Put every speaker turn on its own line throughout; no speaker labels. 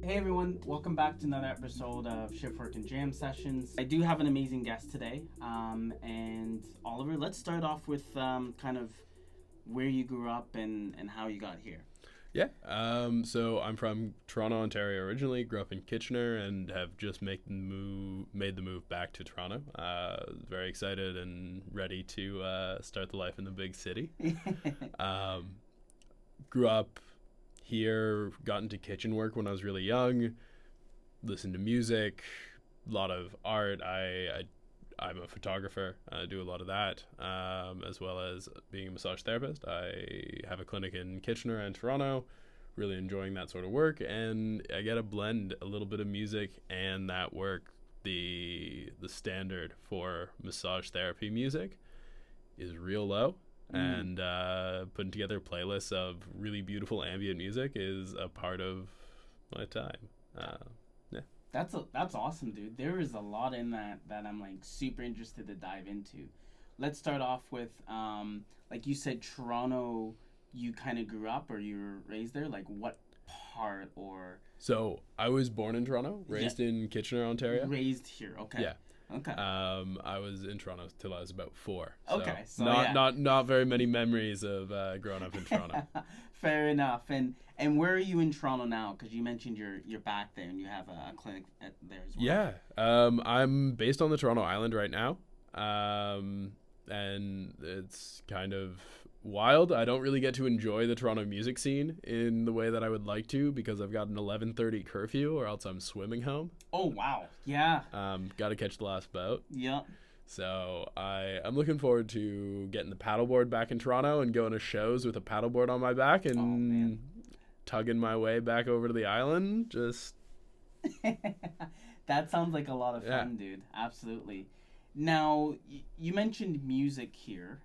Hey everyone, welcome back to another episode of Shift Work and Jam Sessions. I do have an amazing guest today, and Oliver, let's start off with kind of where you grew up and how you got here.
Yeah, so I'm from Toronto, Ontario originally, grew up in Kitchener, and have just made the move back to Toronto. Very excited and ready to start the life in the big city. Grew up here, got into kitchen work when I was really young, listened to music, a lot of art. I'm a photographer. I do a lot of that, as well as being a massage therapist. I have a clinic in Kitchener and Toronto, really enjoying that sort of work, and I get to blend a little bit of music and that work. The standard for massage therapy music is real low, and putting together playlists of really beautiful ambient music is a part of my time.
That's awesome, dude. There is a lot in that I'm like super interested to dive into. Let's start off with like you said, Toronto. You kind of grew up or you were raised there. Like what part or?
So I was born in Toronto, raised in Kitchener, Ontario.
Raised here, okay.
Yeah.
Okay.
I was in Toronto till I was about 4. So
okay, so
not very many memories of growing up in Toronto.
Fair enough. And where are you in Toronto now? Because you mentioned you're back there and you have a clinic there as well.
Yeah. I'm based on the Toronto Island right now, and it's kind of wild. I don't really get to enjoy the Toronto music scene in the way that I would like to because I've got an 11:30 curfew, or else I'm swimming home.
Oh wow! Yeah.
Got to catch the last boat.
Yeah.
So I'm looking forward to getting the paddleboard back in Toronto and going to shows with a paddleboard on my back and tugging my way back over to the island. Just
that sounds like a lot of fun, dude. Absolutely. Now you mentioned music here.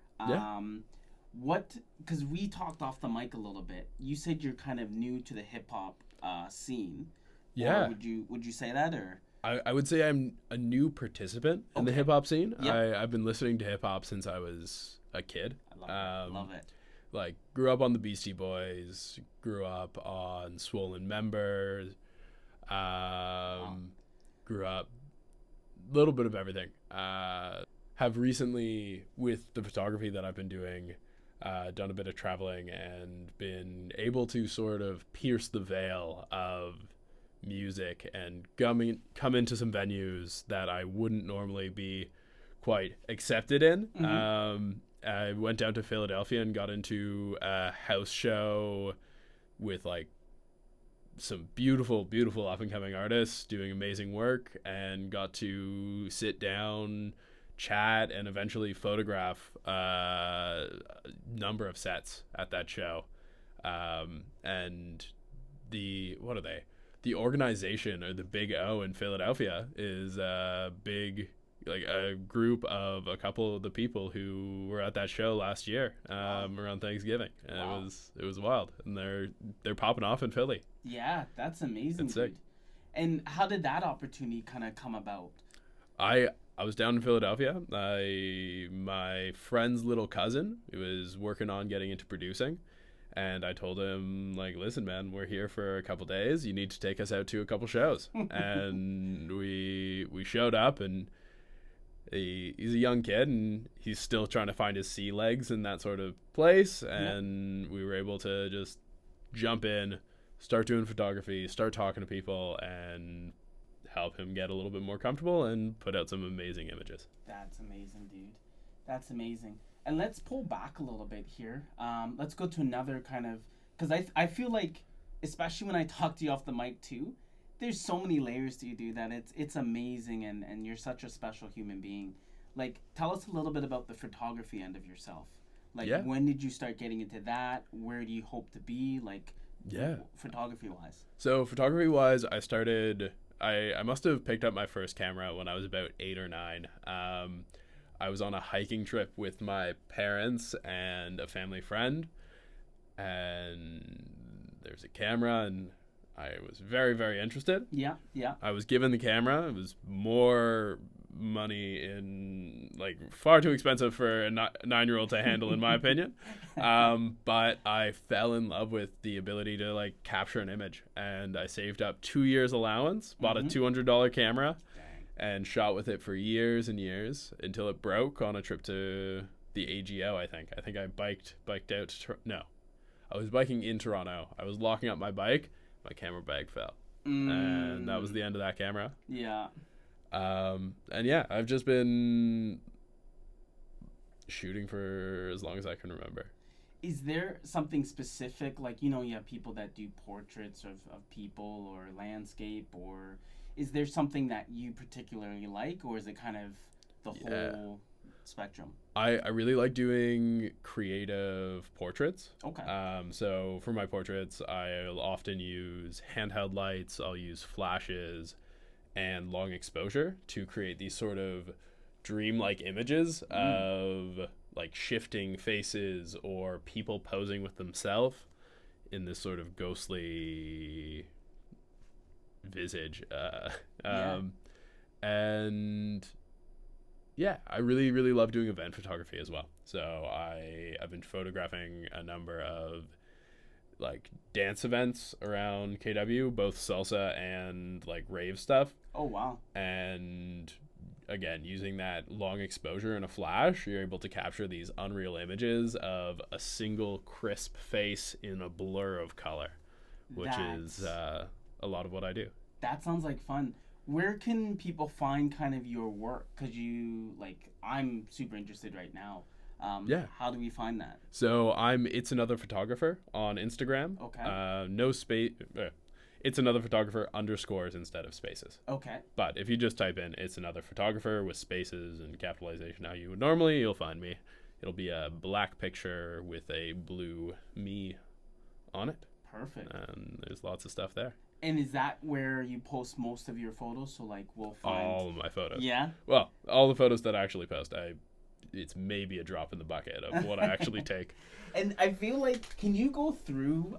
What? Because we talked off the mic a little bit. You said you're kind of new to the hip hop scene.
Yeah.
Or would you say that or?
I would say I'm a new participant in the hip hop scene.
Yep.
I've been listening to hip hop since I was a kid.
I love it.
Like grew up on the Beastie Boys, grew up on Swollen Members, grew up a little bit of everything. Have recently, with the photography that I've been doing, done a bit of traveling and been able to sort of pierce the veil of music and come into some venues that I wouldn't normally be quite accepted in.
Mm-hmm.
I went down to Philadelphia and got into a house show with like some beautiful up and coming artists doing amazing work, and got to sit down, chat, and eventually photograph a number of sets at that show. And the organization, or the Big O in Philadelphia, is a group of a couple of the people who were at that show last year, around Thanksgiving. And it was wild, and they're popping off in Philly.
Yeah, that's amazing.
It's sick.
Dude. And how did that opportunity kind of come about?
I was down in Philadelphia. My friend's little cousin was working on getting into producing. And I told him, like, listen, man, we're here for a couple days. You need to take us out to a couple shows. And we showed up, and he's a young kid, and he's still trying to find his sea legs in that sort of place. And we were able to just jump in, start doing photography, start talking to people, and help him get a little bit more comfortable and put out some amazing images.
That's amazing, dude. That's amazing. And let's pull back a little bit here. Let's go to another kind of, because I feel like, especially when I talk to you off the mic too, there's so many layers to you, dude, that it's amazing, and you're such a special human being. Like, tell us a little bit about the photography end of yourself. Like, when did you start getting into that? Where do you hope to be? Like, photography-wise.
So photography-wise, I must have picked up my first camera when I was about 8 or 9. I was on a hiking trip with my parents and a family friend, and there's a camera, and I was very, very interested.
Yeah.
I was given the camera. It was more money in, like, far too expensive for a 9-year-old to handle, in my opinion. But I fell in love with the ability to, like, capture an image, and I saved up 2 years allowance, bought a $200 camera, and shot with it for years and years until it broke on a trip to the AGO. I think I biked out to no, I was biking in Toronto. I was locking up my bike, my camera bag fell, and that was the end of that camera.
Yeah.
And yeah, I've just been shooting for as long as I can remember.
Is there something specific, like, you have people that do portraits of people or landscape, or is there something that you particularly like, or is it kind of the whole spectrum?
I really like doing creative portraits.
Okay.
So for my portraits, I'll often use handheld lights, I'll use flashes, and long exposure to create these sort of dreamlike images of, like, shifting faces or people posing with themselves in this sort of ghostly visage. And yeah, I really, really love doing event photography as well. So I've been photographing a number of, like, dance events around KW, both salsa and, like, rave stuff.
Oh, wow.
And again, using that long exposure and a flash, you're able to capture these unreal images of a single crisp face in a blur of color, which is a lot of what I do.
That sounds like fun. Where can people find kind of your work? Because I'm super interested right now. How do we find that?
So It's Another Photographer on Instagram.
Okay.
No space. It's Another Photographer _ instead of spaces.
Okay.
But if you just type in It's Another Photographer with spaces and capitalization how you would normally, you'll find me. It'll be a black picture with a blue me on it.
Perfect.
And there's lots of stuff there.
And is that where you post most of your photos? So, like, we'll find
all of my photos.
Yeah.
Well, all the photos that I actually post, it's maybe a drop in the bucket of what I actually take.
And I feel like, can you go through,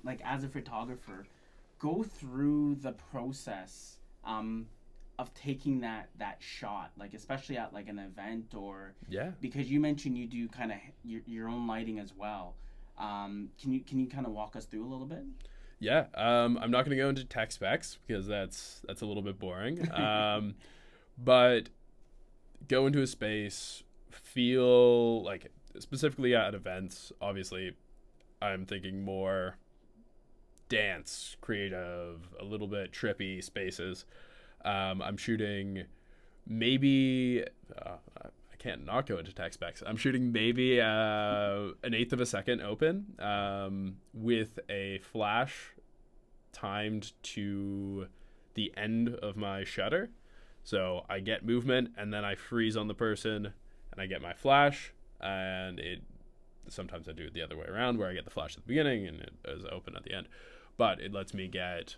like, as a photographer, go through the process of taking that shot, like, especially at, like, an event, or because you mentioned you do kind of your own lighting as well. Can you kind of walk us through a little bit?
Yeah, I'm not going to go into tech specs because that's a little bit boring. But go into a space, feel like, specifically at events, obviously, I'm thinking more dance, creative, a little bit trippy spaces. I'm shooting maybe, I can't not go into tech specs. I'm shooting maybe an 1/8 of a second open with a flash timed to the end of my shutter. So I get movement and then I freeze on the person and I get my flash, and sometimes I do it the other way around where I get the flash at the beginning and it is open at the end. But it lets me get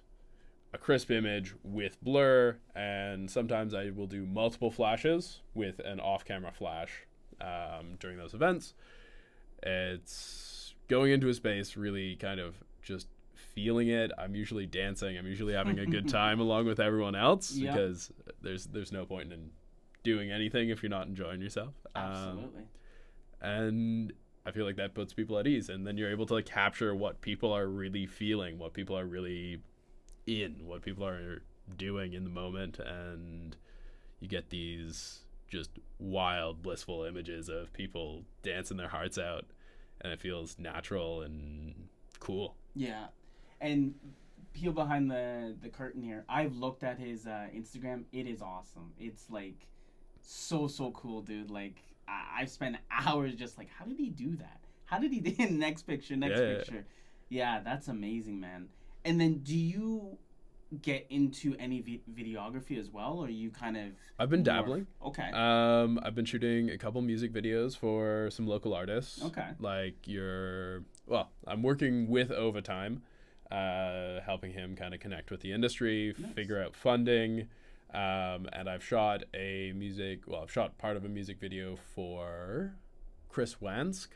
a crisp image with blur, and sometimes I will do multiple flashes with an off-camera flash during those events. It's going into a space, really kind of just feeling it. I'm usually dancing. I'm usually having a good time along with everyone else, because there's no point in doing anything if you're not enjoying yourself.
Absolutely.
And I feel like that puts people at ease, and then you're able to, like, capture what people are really feeling, what people are really what people are doing in the moment, and you get these just wild, blissful images of people dancing their hearts out, and it feels natural and cool.
Yeah. And peel behind the curtain here. I've looked at his Instagram. It is awesome. It's, like, so cool, dude. Like, I've spent hours just like, how did he do that? How did he do next picture? Yeah, that's amazing, man. And then do you get into any videography as well, or you kind of...
I've been dabbling.
Okay.
I've been shooting a couple music videos for some local artists.
Okay.
Like I'm working with Overtime, helping him kind of connect with the industry, figure out funding. And I've shot I've shot part of a music video for Chris Wansk,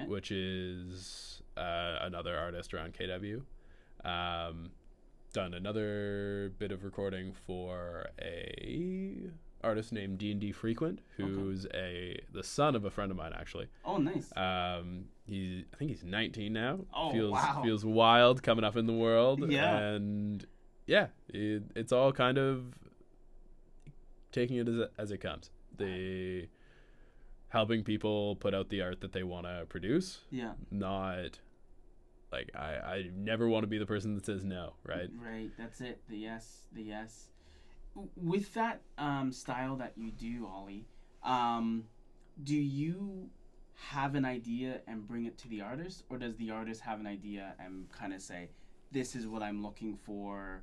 which is another artist around KW. Done another bit of recording for a artist named D&D Frequent, who's the son of a friend of mine, actually.
Oh, nice.
I think he's 19 now.
Oh,
Feels wild coming up in the world.
Yeah.
And yeah, it's all kind of taking it as it comes. The helping people put out the art that they want to produce.
Yeah.
Not like I never want to be the person that says no, right?
Right. That's it. The yes. With that style that you do, Ollie, do you have an idea and bring it to the artist, or does the artist have an idea and kind of say, this is what I'm looking for,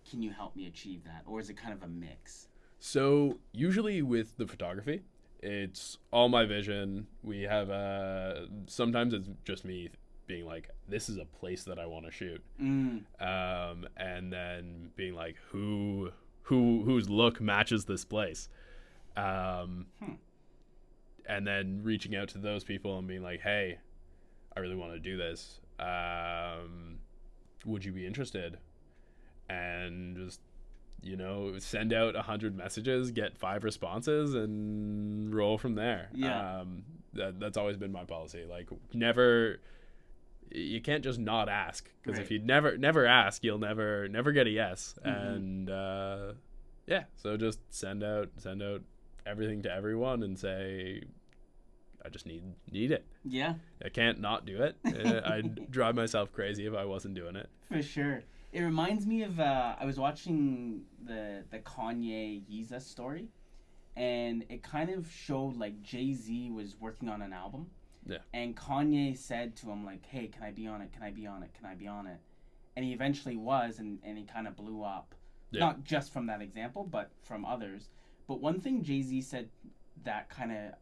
can you help me achieve that? Or is it kind of a mix?
So usually with the photography, it's all my vision. We have sometimes it's just me being like, this is a place that I want to shoot. And then being like, whose look matches this place. And then reaching out to those people and being like, hey, I really want to do this. Would you be interested? And just, send out 100 messages, get 5 responses, and roll from there.
Yeah.
That's always been my policy. Like, you can't just not ask, because if you never ask, you'll never get a yes. And so just send out everything to everyone and say, I just need it.
Yeah. I
can't not do it. I'd drive myself crazy if I wasn't doing it.
For sure. It reminds me of I was watching the Kanye Yeezus story, and it kind of showed like Jay-Z was working on an album.
Yeah.
And Kanye said to him like, hey, can I be on it? Can I be on it? Can I be on it? And he eventually was, and he kind of blew up. Yeah. Not just from that example, but from others. But one thing Jay-Z said that kind of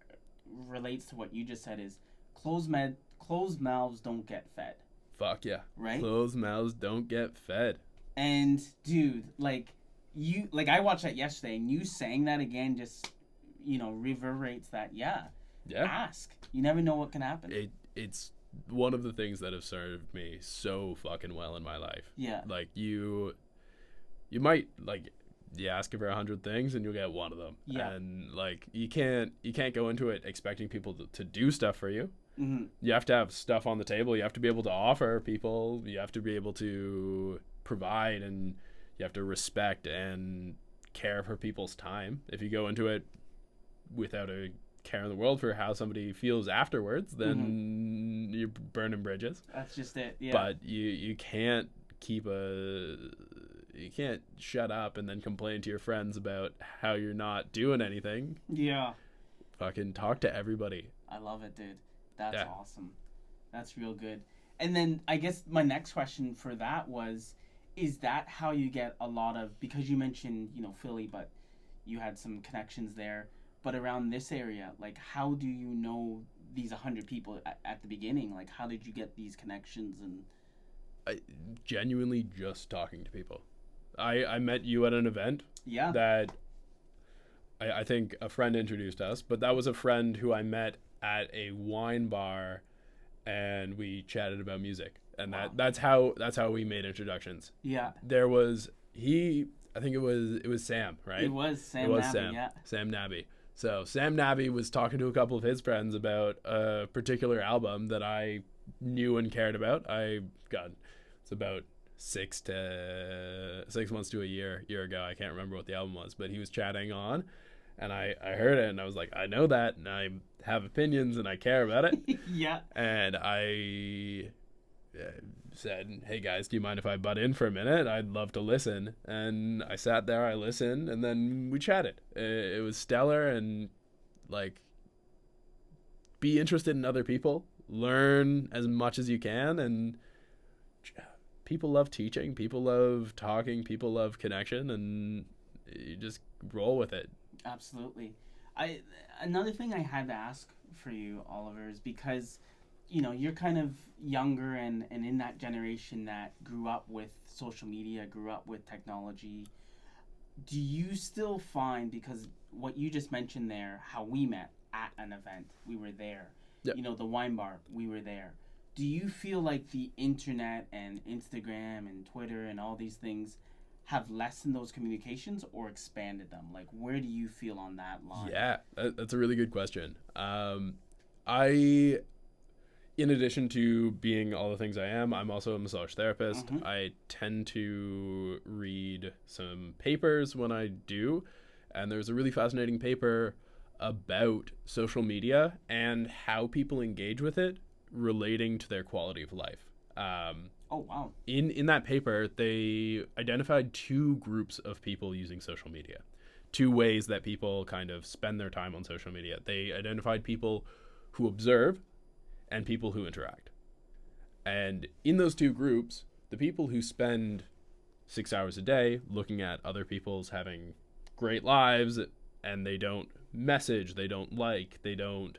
relates to what you just said is closed mouths don't get fed.
Fuck yeah.
Right?
Closed mouths don't get fed.
And dude, I watched that yesterday, and you saying that again just, reverberates that. Yeah. Ask. You never know what can happen.
It's one of the things that have served me so fucking well in my life.
Yeah.
Like you might you ask for 100 things and you'll get one of them.
Yeah.
And you can't go into it expecting people to do stuff for you.
Mm-hmm.
You have to have stuff on the table. You have to be able to offer people. You have to be able to provide, and you have to respect and care for people's time. If you go into it without a care in the world for how somebody feels afterwards, then you're burning bridges.
That's just it. Yeah.
But you can't you can't shut up and then complain to your friends about how you're not doing anything.
Yeah.
Fucking talk to everybody.
I love it, dude. That's awesome. That's real good. And then I guess my next question for that was, is that how you get a lot of, because you mentioned, Philly, but you had some connections there, but around this area, how do you know these 100 people at the beginning? How did you get these connections? And
genuinely just talking to people. I met you at an event.
Yeah.
That I think a friend introduced us, but that was a friend who I met at a wine bar, and we chatted about music, and that's how we made introductions.
Yeah.
There was I think it was Sam, right?
It was Sam.
Sam Nabby. So Sam Nabby was talking to a couple of his friends about a particular album that I knew and cared about. It's about 6 months to a year ago. I can't remember what the album was, but he was chatting on, and I heard it, and I was like, I know that, and I have opinions, and I care about it.
Yeah.
And I said, hey guys, do you mind if I butt in for a minute? I'd love to listen. And I sat there, I listened, and then we chatted. It was stellar, and be interested in other people, learn as much as you can, and people love teaching, people love talking, people love connection, and you just roll with it.
Absolutely. Another thing I had to ask for you, Oliver, is because you're kind of younger and in that generation that grew up with social media, grew up with technology. Do you still find, because what you just mentioned there, how we met at an event, we were there. Yep. The wine bar, we were there. Do you feel like the internet and Instagram and Twitter and all these things have lessened those communications or expanded them? Like, where do you feel on that line?
Yeah, that's a really good question. I, in addition to being all the things I am, I'm also a massage therapist.
Mhm.
I tend to read some papers when I do, and there's a really fascinating paper about social media and how people engage with it relating to their quality of life.
Oh, wow.
In that paper, they identified two groups of people using social media, two ways that people kind of spend their time on social media. They identified people who observe and people who interact. And in those two groups, the people who spend 6 hours a day looking at other people's having great lives, and they don't message, they don't like, they don't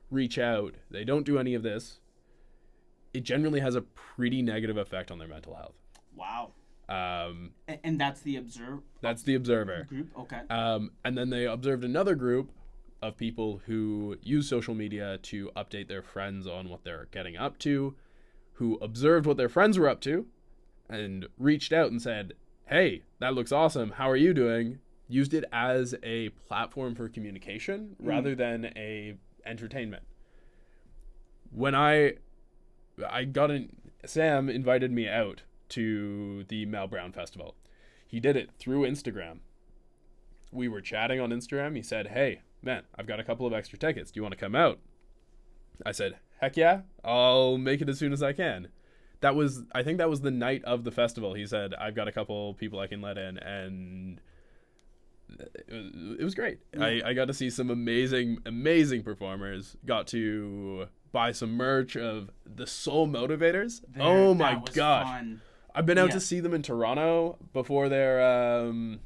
reach out, they don't do any of this, it generally has a pretty negative effect on their mental health.
Wow. And that's the
That's the observer
group? Okay.
and then they observed another group of people who use social media to update their friends on what they're getting up to, who observed what their friends were up to and reached out and said, hey, that looks awesome, how are you doing? Used it as a platform for communication rather than a entertainment. When I got in, Sam invited me out to the Mel Brown Festival. He did it through Instagram. We were chatting on Instagram. He said, hey, man, I've got a couple of extra tickets. Do you want to come out? I said, heck yeah, I'll make it as soon as I can. I think that was the night of the festival. He said, I've got a couple people I can let in, and it was great. Yeah. I got to see some amazing performers. Got to buy some merch of the Soul Motivators. Oh my gosh. Fun. I've been out to see them in Toronto before their oh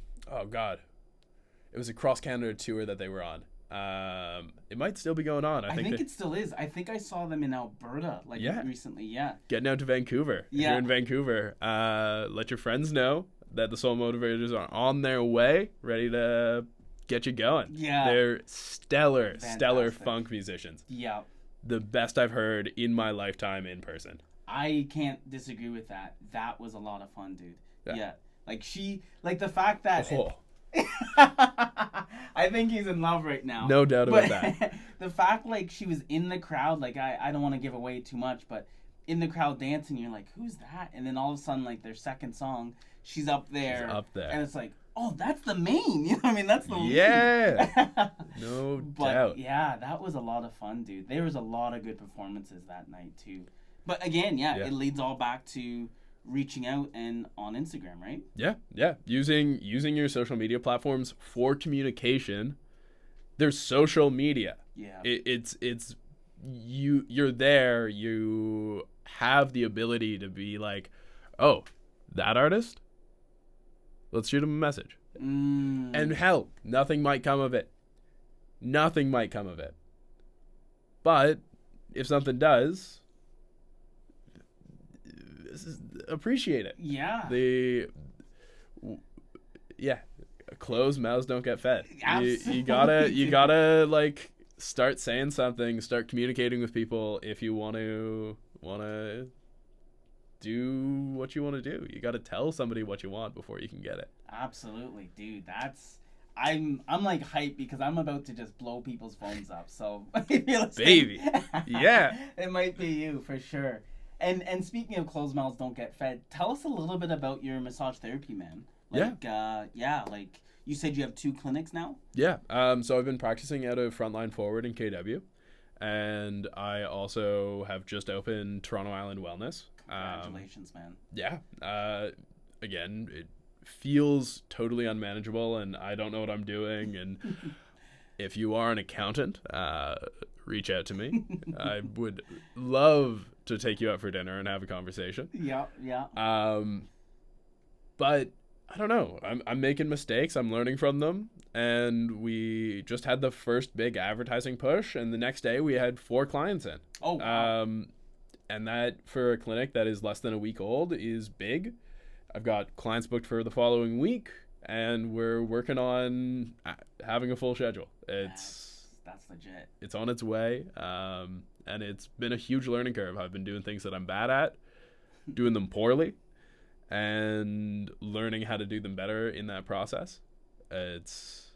god. It was a cross Canada tour that they were on. It might still be going on. I think
it still is. I think I saw them in Alberta recently. Yeah.
Getting out to Vancouver. Yeah. If you're in Vancouver, let your friends know that the Soul Motivators are on their way, ready to get you going. Yeah. They're stellar funk musicians.
Yeah.
The best I've heard in my lifetime in person.
I can't disagree with that. That was a lot of fun, dude. Yeah. Like the fact that I think he's in love right now.
No doubt about that.
The fact she was in the crowd, I don't want to give away too much, but in the crowd dancing, you're like, who's that? And then all of a sudden, their second song, she's up there. And it's like, oh, that's the main. You know what I mean? That's the lead.
Yeah. No doubt.
Yeah, that was a lot of fun, dude. There was a lot of good performances that night, too. But again, it leads all back to reaching out and on Instagram, right?
Yeah. Using your social media platforms for communication. There's social media.
Yeah.
It's you're there. You have the ability to be like, oh, that artist? Let's shoot him a message. And hell, nothing might come of it. But if something does, appreciate it.
Yeah.
Closed mouths don't get fed.
Absolutely.
You gotta start saying something, start communicating with people if you want to do what you want to do. You got to tell somebody what you want before you can get it.
Absolutely, dude. I'm hyped because I'm about to just blow people's phones up. So
baby, yeah,
it might be you for sure. And speaking of closed mouths don't get fed, tell us a little bit about your massage therapy, man. You said you have 2 clinics now?
Yeah. So I've been practicing out of Frontline Forward in KW, and I also have just opened Toronto Island Wellness.
Congratulations, man.
Yeah. Again, it feels totally unmanageable, and I don't know what I'm doing. And if you are an accountant, reach out to me. I would love to take you out for dinner and have a conversation.
Yeah.
But I don't know. I'm making mistakes. I'm learning from them. And we just had the first big advertising push, and the next day we had 4 clients in.
Oh, wow.
And that, for a clinic that is less than a week old, is big. I've got clients booked for the following week, and we're working on having a full schedule.
That's legit.
It's on its way, and it's been a huge learning curve. I've been doing things that I'm bad at, doing them poorly, and learning how to do them better in that process. It's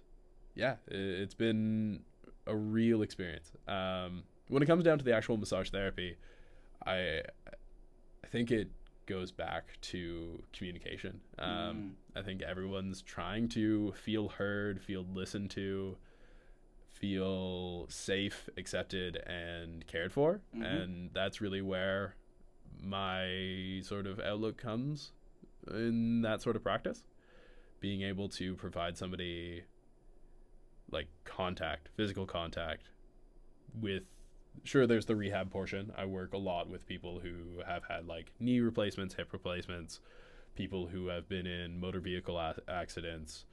been a real experience. When it comes down to the actual massage therapy, I think it goes back to communication. I think everyone's trying to feel heard, feel listened to, feel safe, accepted, and cared for. And that's really where my sort of outlook comes in that sort of practice. Being able to provide somebody like contact, physical contact with, sure, there's the rehab portion. I work a lot with people who have had like knee replacements, hip replacements, people who have been in motor vehicle accidents,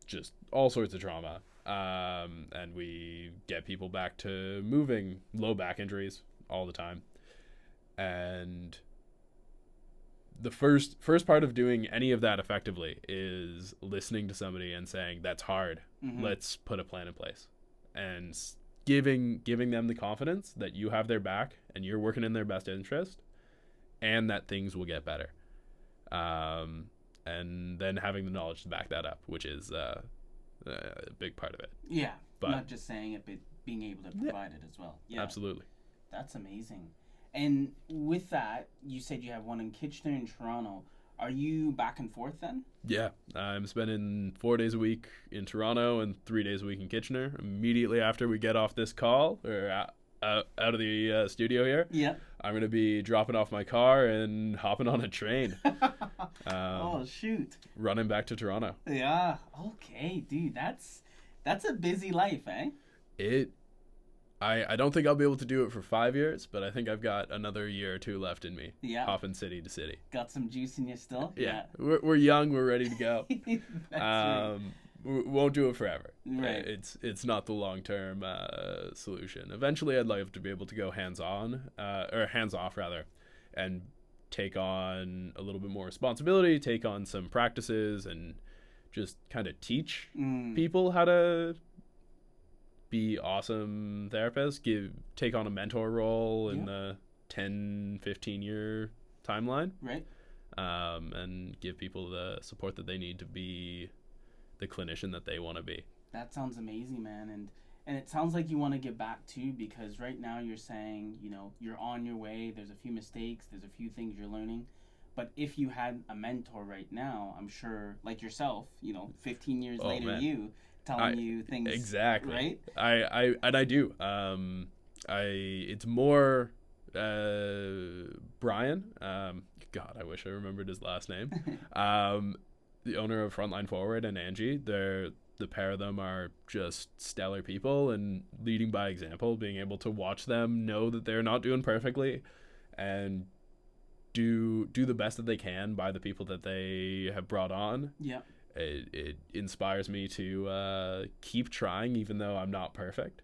just all sorts of trauma. And we get people back to moving, low back injuries all the time. And the first part of doing any of that effectively is listening to somebody and saying, that's hard. Let's put a plan in place. And giving them the confidence that you have their back and you're working in their best interest and that things will get better. And then having the knowledge to back that up, which is a big part of it. Yeah,
but not just saying it, but being able to provide it as well. Yeah,
absolutely.
That's amazing. And with that, you said you have one in Kitchener and Toronto. Are you back and forth then?
Yeah, I'm spending 4 days a week in Toronto and 3 days a week in Kitchener. Immediately after we get off this call, or out of the studio here, I'm going to be dropping off my car and hopping on a train.
Oh, shoot.
Running back to Toronto.
Yeah, okay, dude, that's a busy life, eh?
I don't think I'll be able to do it for 5 years, but I think I've got another year or two left in me.
Yeah.
Hopping city to city.
Got some juice in you still?
Yeah. We're young. We're ready to go.
That's right.
We won't do it forever.
Right.
It's not the long-term solution. Eventually, I'd love to be able to go hands-on, or hands-off rather, and take on a little bit more responsibility, take on some practices, and just kind of teach people how to be awesome therapists, take on a mentor role in the 10, 15 year timeline.
Right.
And give people the support that they need to be the clinician that they want to be.
That sounds amazing, man. And it sounds like you want to give back too, because right now you're saying, you're on your way, there's a few mistakes, there's a few things you're learning. But if you had a mentor right now, I'm sure, like yourself, 15 years later, man. Telling you things.
Exactly.
Right?
I do. It's more Brian. God, I wish I remembered his last name. The owner of Frontline Forward and Angie. The pair of them are just stellar people and leading by example, being able to watch them know that they're not doing perfectly and do the best that they can by the people that they have brought on.
Yeah.
It inspires me to keep trying even though I'm not perfect.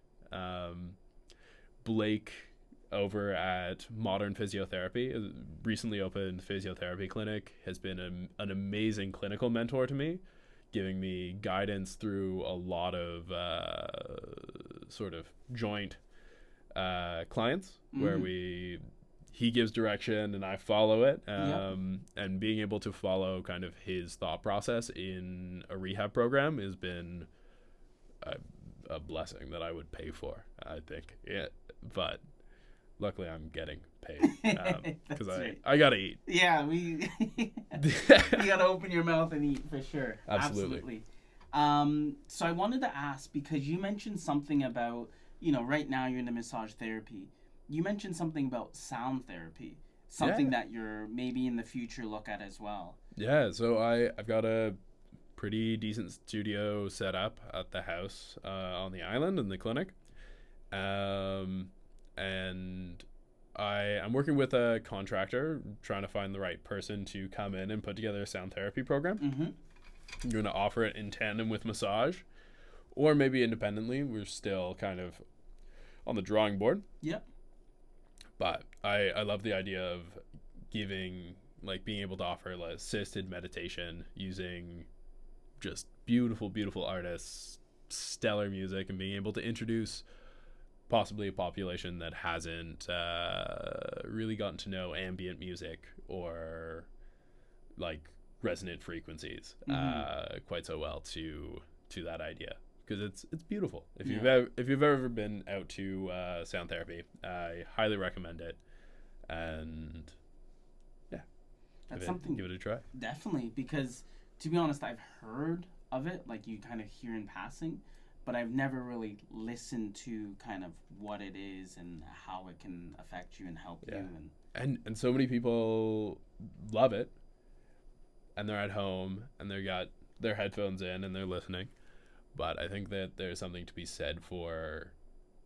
Blake over at Modern Physiotherapy, recently opened physiotherapy clinic, has been an amazing clinical mentor to me, giving me guidance through a lot of sort of joint clients where he gives direction and I follow it, and being able to follow kind of his thought process in a rehab program has been a blessing that I would pay for, I think. Yeah, but luckily I'm getting paid because I gotta eat.
Yeah, you gotta open your mouth and eat for sure.
Absolutely.
So I wanted to ask, because you mentioned something about, right now you're in the massage therapy. You mentioned something about sound therapy, something that you're maybe in the future look at as well. Yeah,
so I've got a pretty decent studio set up at the house on the island in the clinic. And I'm working with a contractor, trying to find the right person to come in and put together a sound therapy program. I'm going to offer it in tandem with massage, or maybe independently. We're still kind of on the drawing board.
Yep.
But I love the idea of being able to offer assisted meditation using just beautiful, beautiful artists, stellar music, and being able to introduce possibly a population that hasn't really gotten to know ambient music or like resonant frequencies quite so well to that idea, because it's beautiful. If you've ever been out to sound therapy, I highly recommend it. And yeah, give it a try.
Definitely, because to be honest, I've heard of it, like you kind of hear in passing, but I've never really listened to kind of what it is and how it can affect you and help you.
And so many people love it, and they're at home and they got their headphones in and they're listening. But I think that there's something to be said for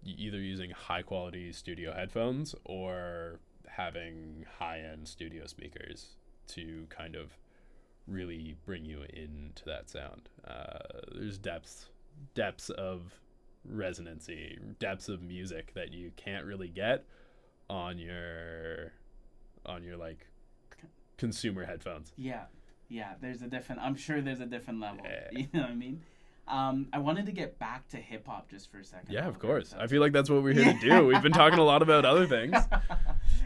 either using high quality studio headphones or having high end studio speakers to kind of really bring you into that sound. There's depths of resonancy, depths of music that you can't really get on your like consumer headphones.
Yeah, I'm sure there's a different level. You know what I mean? I wanted to get back to hip hop just for a second.
Yeah, of course. I feel like that's what we're here to do. We've been talking a lot about other things.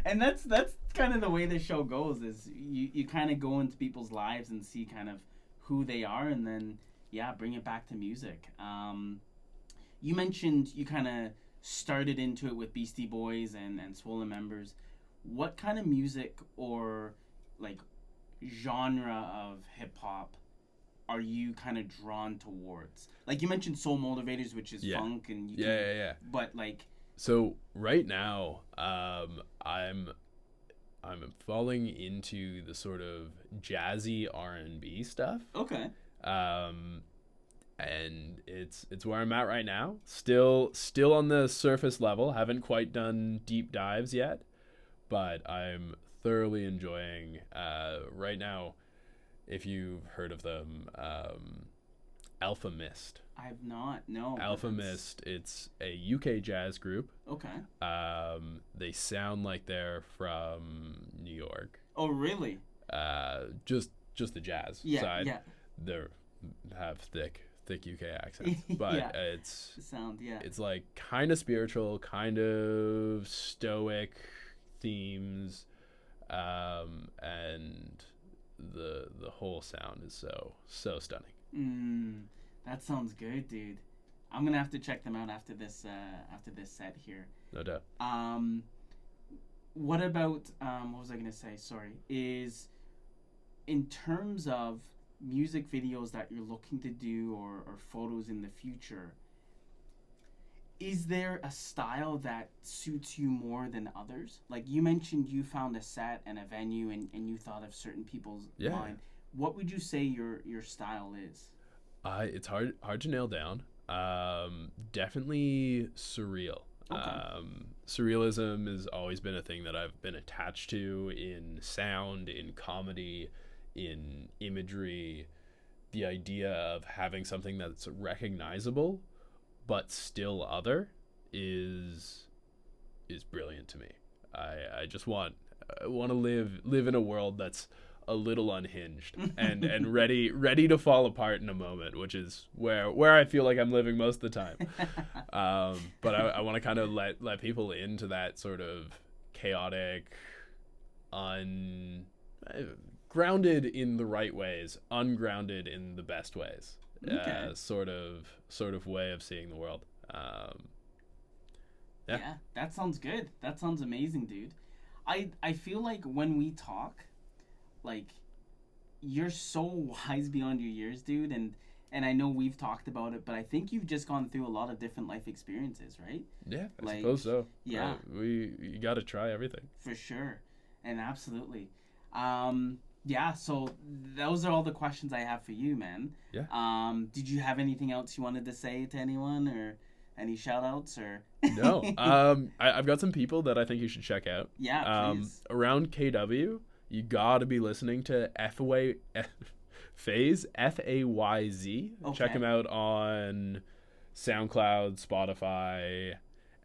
And that's kind of the way the show goes, is you kind of go into people's lives and see kind of who they are, and then bring it back to music. You mentioned you kind of started into it with Beastie Boys and Swollen Members. What kind of music or like genre of hip hop are you kind of drawn towards? Like you mentioned Soul Motivators, which is funk, and you can, but like,
so right now I'm falling into the sort of jazzy R&B stuff.
Okay.
And it's where I'm at right now. Still on the surface level. Haven't quite done deep dives yet, but I'm thoroughly enjoying right now. If you've heard of them, Alpha Mist.
I've not. No.
Alpha Mist. It's a UK jazz group.
Okay.
They sound like they're from New York.
Oh, really?
Just the jazz side. Yeah. They have thick UK accents, but it's
sound. Yeah.
It's like kind of spiritual, kind of stoic themes, and the whole sound is so stunning.
That sounds good, dude. I'm gonna have to check them out after this set here.
No doubt.
What about what was I gonna say? Sorry. Is in terms of music videos that you're looking to do or photos in the future, is there a style that suits you more than others? Like you mentioned, you found a set and a venue and you thought of certain people's mind. What would you say your style is?
It's hard to nail down. Definitely surreal.
Okay.
Surrealism has always been a thing that I've been attached to in sound, in comedy, in imagery. The idea of having something that's recognizable but still other is brilliant to me. I just want to live in a world that's a little unhinged and ready to fall apart in a moment, which is where I feel like I'm living most of the time. But I want to kind of let people into that sort of chaotic, grounded in the right ways, ungrounded in the best ways.
Okay.
Sort of way of seeing the world.
Yeah, that sounds good. That sounds amazing, dude. I feel like when we talk, like, you're so wise beyond your years, dude, and I know we've talked about it, but I think you've just gone through a lot of different life experiences, right?
Yeah, I suppose so.
Yeah.
You got to try everything.
For sure. And absolutely. Yeah, so those are all the questions I have for you, man.
Yeah.
Did you have anything else you wanted to say to anyone, or any shout outs, or?
No. I've got some people that I think you should check out.
Yeah, please.
Around KW, you got to be listening to Phase, F-A-Y-Z.
Okay.
Check him out on SoundCloud, Spotify,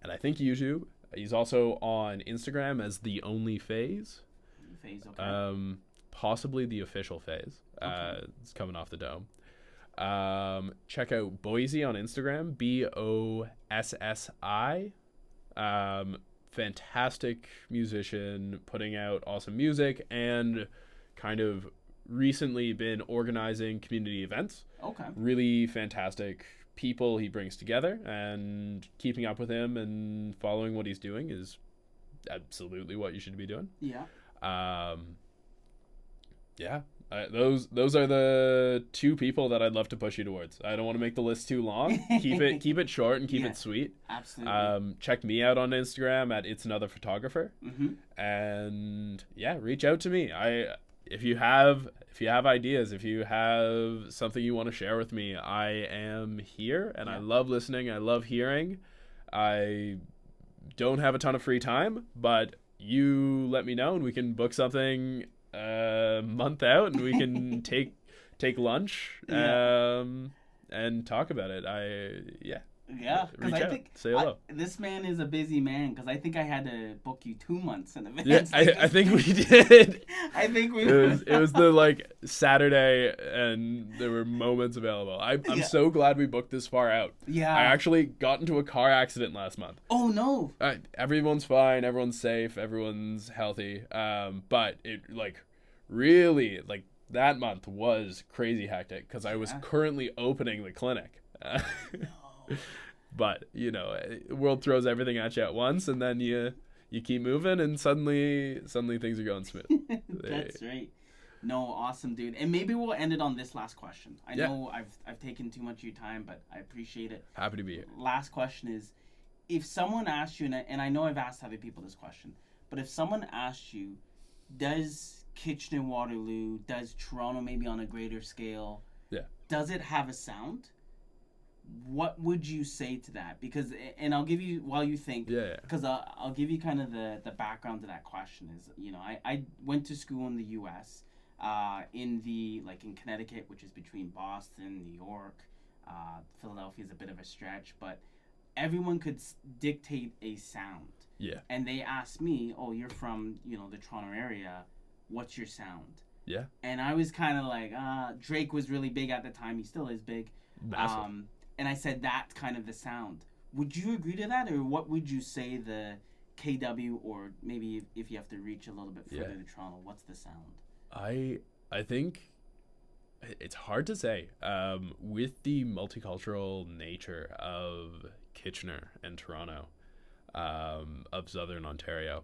and I think YouTube. He's also on Instagram as The Only Phase.
Phase, okay.
Possibly the official Phase.
Okay.
It's coming off the dome. Check out Boise on Instagram, BOSSI, Fantastic musician, putting out awesome music, and kind of recently been organizing community events.
Okay.
Really fantastic people he brings together, and keeping up with him and following what he's doing is absolutely what you should be doing.
Yeah.
Yeah. Those are the two people that I'd love to push you towards. I don't want to make the list too long. Keep it short and keep it sweet.
Absolutely.
Check me out on Instagram at It's Another Photographer, and yeah, reach out to me. If you have ideas, if you have something you want to share with me, I am here, and I love listening. I love hearing. I don't have a ton of free time, but you let me know, and we can book something a month out, and we can take lunch and talk about it.
Because I think
say hello.
This man is a busy man, because I think I had to book you 2 months in advance.
Yeah, I think we did.
I think we
it was the Saturday, and there were moments available. I'm so glad we booked this far out.
Yeah,
I actually got into a car accident last month.
Oh no.
Everyone's fine, everyone's safe, everyone's healthy, but it really that month was crazy hectic, because I was currently opening the clinic. But the world throws everything at you at once, and then you keep moving, and suddenly things are going smooth.
That's right. No, awesome, dude. And maybe we'll end it on this last question. I know I've taken too much of your time, but I appreciate it.
Happy to be here.
Last question is, if someone asked you, and I know I've asked other people this question, but if someone asked you, does Kitchener-Waterloo, does Toronto maybe on a greater scale, does it have a sound? What would you say to that? Because, and I'll give you, while you think, because I'll give you kind of the background to that question is, I went to school in the U.S., in Connecticut, which is between Boston, New York, Philadelphia is a bit of a stretch, but everyone could dictate a sound.
Yeah. And
they asked me, oh, you're from, the Toronto area, what's your sound?
Yeah.
And I was kind of like, Drake was really big at the time. He still is big.
Massive.
And I said, that's kind of the sound. Would you agree to that? Or what would you say the KW, or maybe if you have to reach a little bit further to Toronto, what's the sound?
I think it's hard to say. With the multicultural nature of Kitchener and Toronto, of Southern Ontario,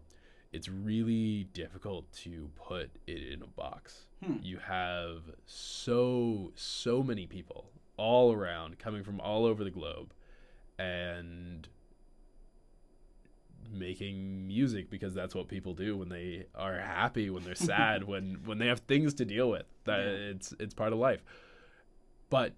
it's really difficult to put it in a box. You have so many people all around, coming from all over the globe, and making music, because that's what people do when they are happy, when they're sad, when they have things to deal with. It's part of life. But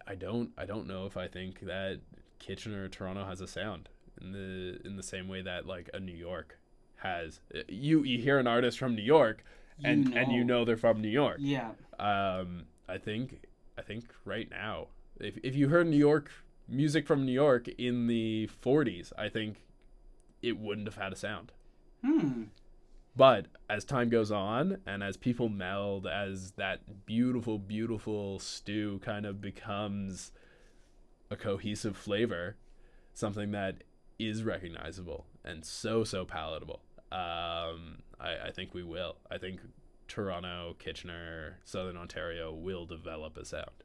I don't know if I think that Kitchener or Toronto has a sound in the same way that a New York has. You hear an artist from New York, and they're from New York.
Yeah.
I think right now, if you heard New York music from New York in the 40s, I think it wouldn't have had a sound. But as time goes on, and as people meld, as that beautiful, beautiful stew kind of becomes a cohesive flavor, something that is recognizable and so palatable, I think we will. I think Toronto, Kitchener, Southern Ontario will develop a sound.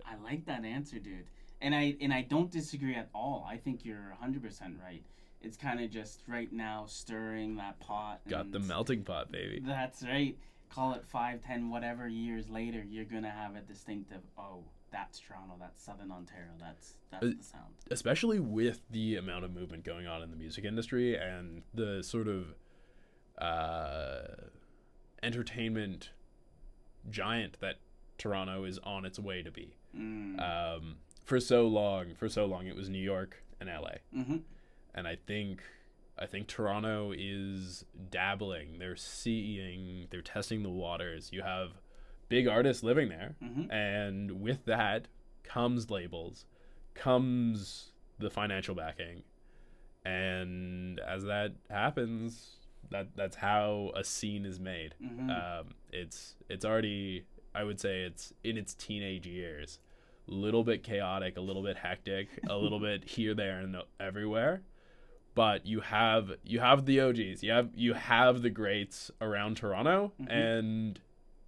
I like that answer, dude. And I don't disagree at all. I think you're 100% right. It's kind of just right now stirring that pot.
Got the melting pot, baby.
That's right. Call it 5, 10, whatever years later, you're going to have a distinctive, oh, that's Toronto, that's Southern Ontario, that's the sound.
Especially with the amount of movement going on in the music industry and the sort of entertainment giant that Toronto is on its way to be. For so long it was New York and LA. And I think Toronto is dabbling. They're testing the waters. You have big artists living there, and with that comes labels, comes the financial backing, and as that happens, that's how a scene is made. It's already, I would say, it's in its teenage years, little bit chaotic, a little bit hectic, a little bit here, there, and everywhere. But you have the OGs, you have the greats around Toronto, and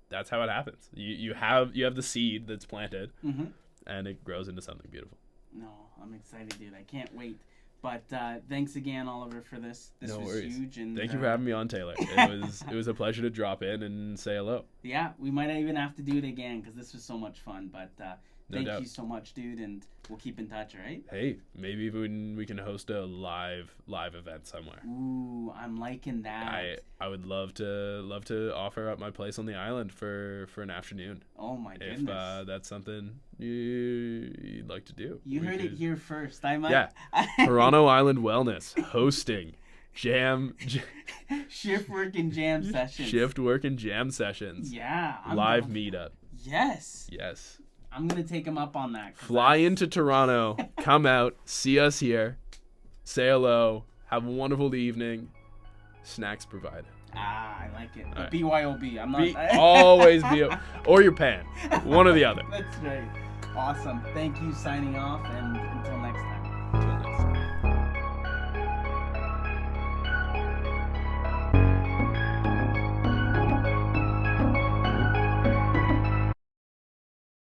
that's how it happens. You have the seed that's planted, and it grows into something beautiful.
No, I'm excited, dude. I can't wait. But thanks again, Oliver, for this. This
No
was
worries.
huge. And
thank you for having me on, Taylor. It was a pleasure to drop in and say hello.
Yeah, we might even have to do it again because this was so much fun. But thank you so much, dude, and we'll keep in touch, all right?
Hey, maybe we can host a live event somewhere.
Ooh, I'm liking that.
I would love to offer up my place on the island for an afternoon.
Oh my goodness.
If that's something you'd like to do.
You heard it here first. I might.
Yeah. Toronto Island Wellness hosting
shift work and jam sessions.
Shift work and jam sessions.
Yeah.
Live meetup.
Yes. I'm going to take him up on that.
Fly into Toronto, come out, see us here, say hello, have a wonderful evening. Snacks provided.
I like it.
Right.
BYOB. I'm not.
Always be, or your pan. One or the other.
That's right. Awesome. Thank you. Signing off, and